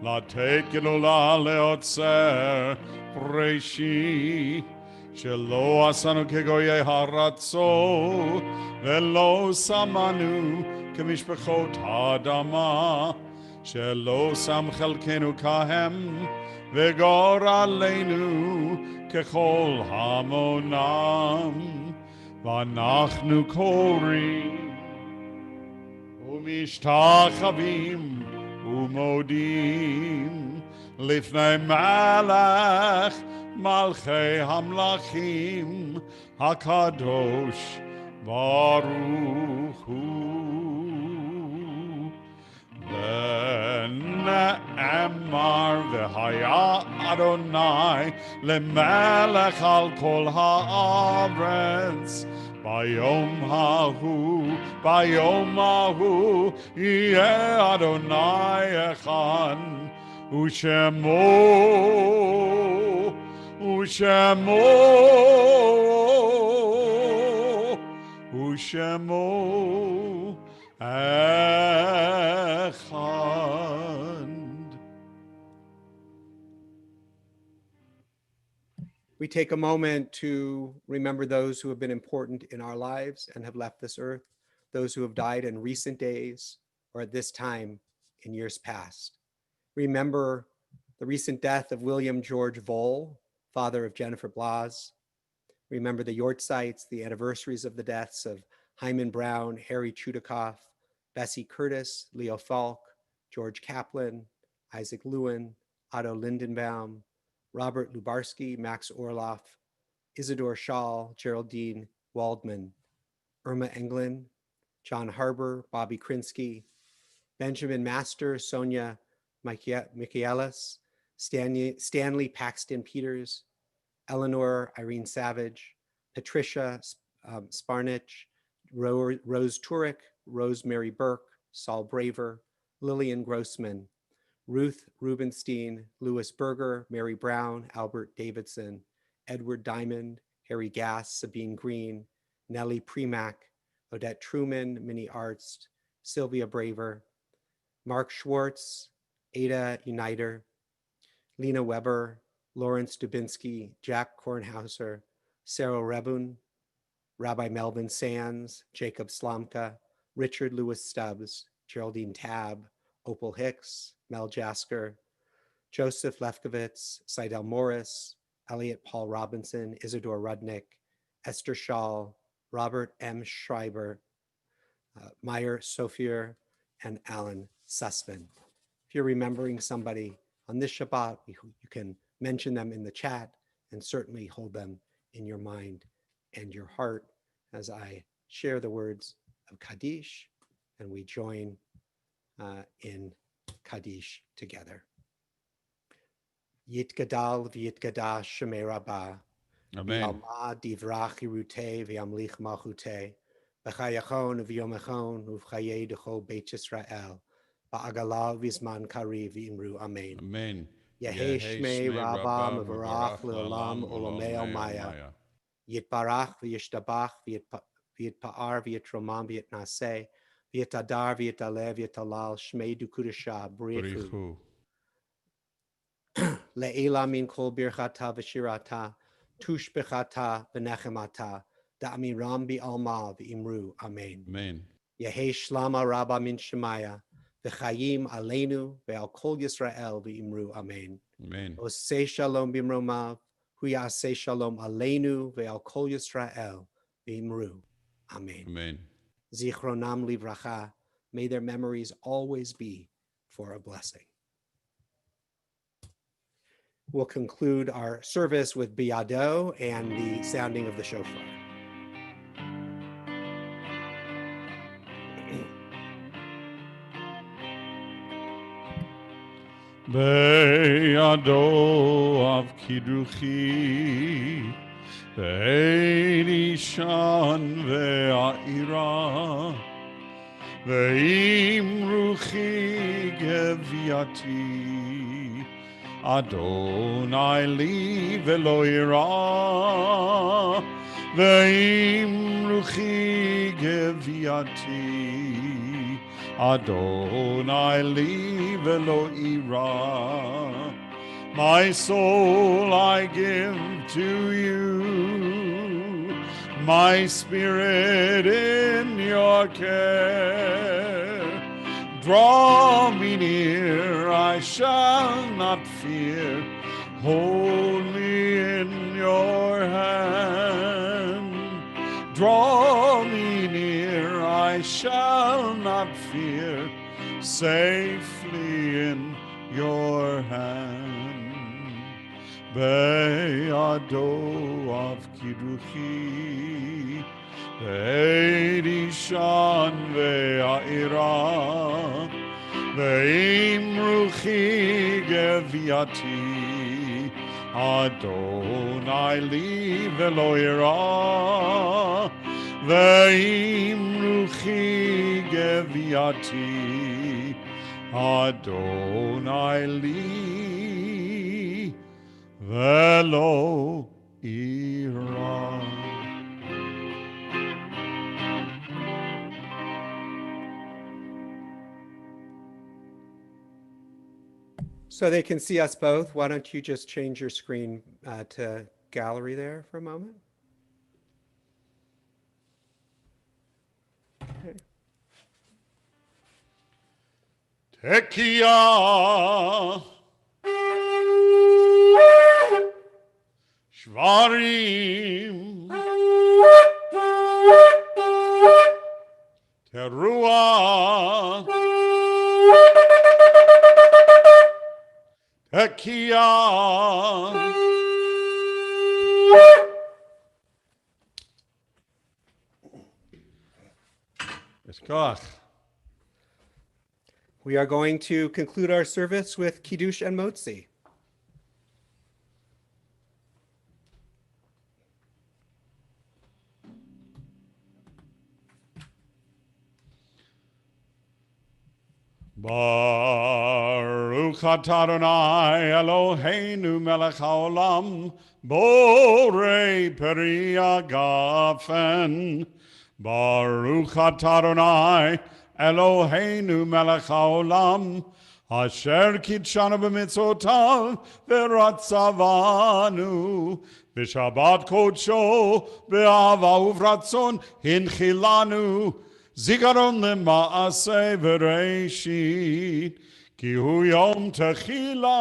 Speaker 4: לתת גדולה לעוצר פרשי, שלא עשנו כגויי הרצות, ולא שמנו כמשפחות האדמה, שלא שם חלקנו כהם, וגורלנו ככל המונם, ואנחנו קוראים ומשתחווים ומודים לפני מלך מלכי המלכים הקדוש ברוך הוא. ונאמר והיה אדוני למלך על כל הארץ, ביום ההוא יהיה אדוני אחד, ושמו אחד.
Speaker 3: We take a moment to remember those who have been important in our lives and have left this earth, those who have died in recent days or at this time in years past. Remember the recent death of William George Vole, father of Jennifer Blas. Remember the Yortzites, the anniversaries of the deaths of Hyman Brown, Harry Chudikoff, Bessie Curtis, Leo Falk, George Kaplan, Isaac Lewin, Otto Lindenbaum, Robert Lubarsky, Max Orloff, Isidore Schall, Geraldine Waldman, Irma Englund, John Harbour, Bobby Krinsky, Benjamin Master, Sonia Michaelis, Stanley Paxton Peters, Eleanor Irene Savage, Patricia Sparnich, Rose Turek, Rosemary Burke, Saul Braver, Lillian Grossman, Ruth Rubenstein, Louis Berger, Mary Brown, Albert Davidson, Edward Diamond, Harry Gass, Sabine Green, Nellie Premack, Odette Truman, Minnie Arzt, Sylvia Braver, Mark Schwartz, Ada Uniter, Lena Weber, Lawrence Dubinsky, Jack Kornhauser, Sarah Rebun, Rabbi Melvin Sands, Jacob Slomka, Richard Lewis Stubbs, Geraldine Tabb, Opal Hicks, Mel Jasker, Joseph Lefkowitz, Seidel Morris, Elliot Paul Robinson, Isidore Rudnick, Esther Schall, Robert M. Schreiber, Meyer Sofier, and Alan Sussman. If you're remembering somebody on this Shabbat, you can mention them in the chat and certainly hold them in your mind and your heart as I share the words of Kaddish and we join in Kaddish together. Yitgadal v'yitgadash shemei rabah.
Speaker 2: Amen.
Speaker 3: V'alma divrach yirutei v'yamlich malchutei. V'chayachon v'yomechon uv'chayei d'chol Beit Yisrael. V'agala v'zman kari v'imru amen.
Speaker 2: Amen.
Speaker 3: Yehei shmei rabah mevarach le'olam olamei almaya. Yitbarach v'yishtabach v'yitpa'ar v'yitromam v'yitnaseh. V'yitadar v'yitaleh v'yitalal shmei dukudasha brichu. Le'ela min kol birchata v'shirata tush bechata v'nechemata da'amiram bi'alma v'imru amen.
Speaker 2: Amen.
Speaker 3: Yehei shlama rabba min shemaya v'chayim aleinu ve'al kol Yisrael v'imru amen.
Speaker 2: Amen.
Speaker 3: Osei shalom bimromav hu yaseh shalom aleinu ve'al kol Yisrael v'imru amen.
Speaker 2: Amen.
Speaker 3: Zichronam livracha, may their memories always be for a blessing. We'll conclude our service with Biyado and the sounding of the shofar.
Speaker 4: בידו אב קידוחי, ואין אישן והעירה, ועם רוחי גוויתי, אדוני לי ולא יירא, ועם רוחי גוויתי, Adonai li velo ira. My soul I give to you, my spirit in your care. Draw me near, I shall not fear. Hold me in your hand. Draw me near, I shall not fear, safely in your hand. Be'ado av kiduchi, ve'edishan ve'a'ira, ve'im ruchi geviati, Adonai li velo ira, ve'im ruchi geviati, Adonai li velo ira.
Speaker 3: So they can see us both. Why don't you just change your screen to gallery there for a moment? Okay.
Speaker 4: Tekiah Shvarim Teruah Tekiah Eshkach.
Speaker 3: We are going to conclude our service with Kiddush and Motzi.
Speaker 4: Baruch atah Adonai Eloheinu melech haolam borei peri agafen. Baruch atah Adonai Eloheinu melech haolam asher kitshanu b'mitzvotav v'ratzavanu v'shabbat kodsho b'ahava uvratzon hinchilanu Zikaron lema'aseh v'reishit ki hu yom techila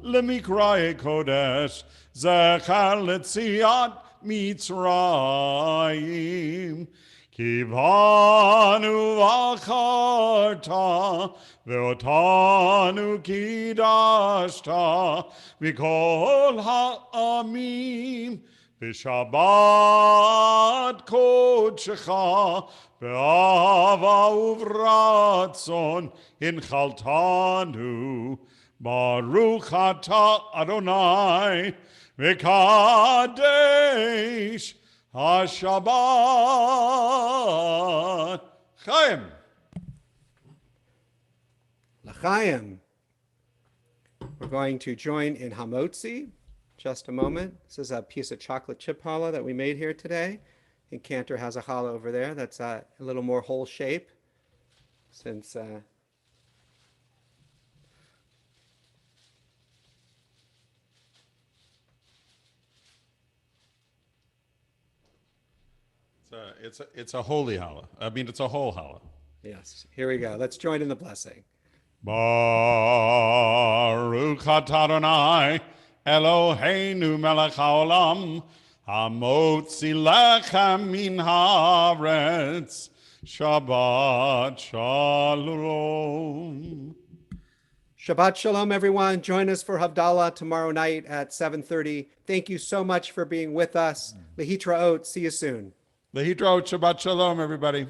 Speaker 4: lemikra'e kodesh zechar letziat Mitzrayim ki banu v'acharta ve'otanu kidashta mikol ha'amim v'shabbat kodshecha Be'ava uvratzon hinchaltanu Baruch atah Adonai V'kadesh HaShabbat Chaim.
Speaker 3: L'chaim. We're going to join in Hamotzi. Just a moment. This is a piece of chocolate chip challah that we made here today. And Cantor has a challah over there that's a little more whole shape, since
Speaker 2: it's a holy challah. I mean, it's a whole challah.
Speaker 3: yes. Here we go. Let's join in the blessing.
Speaker 4: Baruch atah Adonai Eloheinu melech haolam Hamotzi lechem min haaretz Shabbat shalom.
Speaker 3: Shabbat shalom, everyone. Join us for Havdalah tomorrow night at 7:30. Thank you so much for being with us. Lehitraot. See you soon.
Speaker 2: Lehitraot. Shabbat shalom, everybody.